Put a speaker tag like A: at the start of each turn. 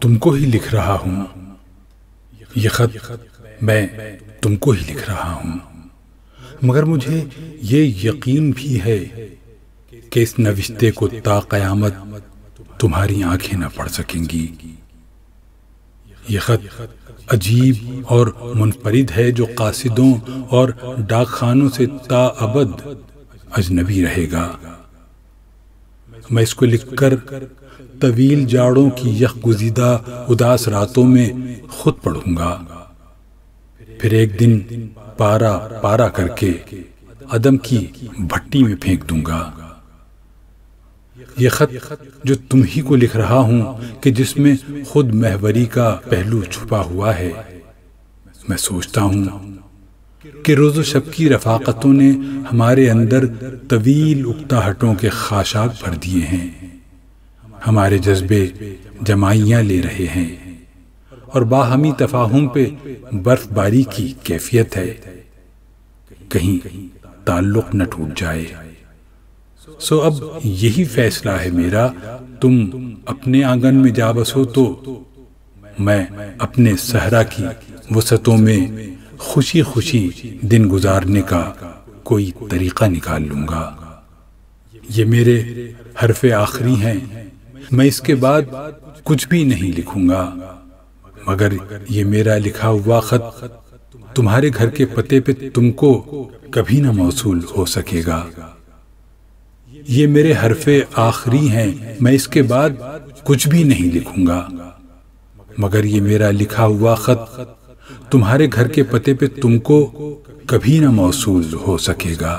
A: تم کو ہی لکھ رہا ہوں، یہ خط میں تم کو ہی لکھ رہا ہوں، مگر مجھے یہ یقین بھی ہے کہ اس نوشتے کو تا قیامت تمہاری آنکھیں نہ پڑھ سکیں گی۔ یہ خط عجیب اور منفرد ہے جو قاصدوں اور ڈاک خانوں سے تا ابد اجنبی رہے گا۔ میں اس کو لکھ کر طویل جاڑوں کی یخ گزیدہ اداس راتوں میں خود پڑھوں گا، پھر ایک دن پارا پارا کر کے عدم کی بھٹی میں پھینک دوں گا۔ یہ خط جو تم ہی کو لکھ رہا ہوں کہ جس میں خود محوری کا پہلو چھپا ہوا ہے، میں سوچتا ہوں کہ روز و شب کی رفاقتوں نے ہمارے اندر طویل اکتاہٹوں کے خاشاک بھر دیے ہیں، ہمارے جذبے جمائیاں لے رہے ہیں اور باہمی تفاہم پہ برف باری کی کیفیت ہے، کہیں تعلق نہ ٹوٹ جائے۔ سو اب یہی فیصلہ ہے میرا، تم اپنے آنگن میں جا بسو تو میں اپنے صحرا کی وسعتوں میں خوشی خوشی دن گزارنے کا کوئی طریقہ نکال لوں گا۔ یہ میرے حرف آخری ہیں، میں اس کے بعد کچھ بھی نہیں لکھوں گا، مگر یہ میرا لکھا ہوا خط تمہارے گھر کے پتے پہ تم کو کبھی نہ موصول ہو سکے گا۔ یہ میرے حرف آخری ہیں، میں اس کے بعد کچھ بھی نہیں لکھوں گا، مگر یہ میرا لکھا ہوا خط تمہارے گھر کے پتے پہ تم کو کبھی نہ موصول ہو سکے گا۔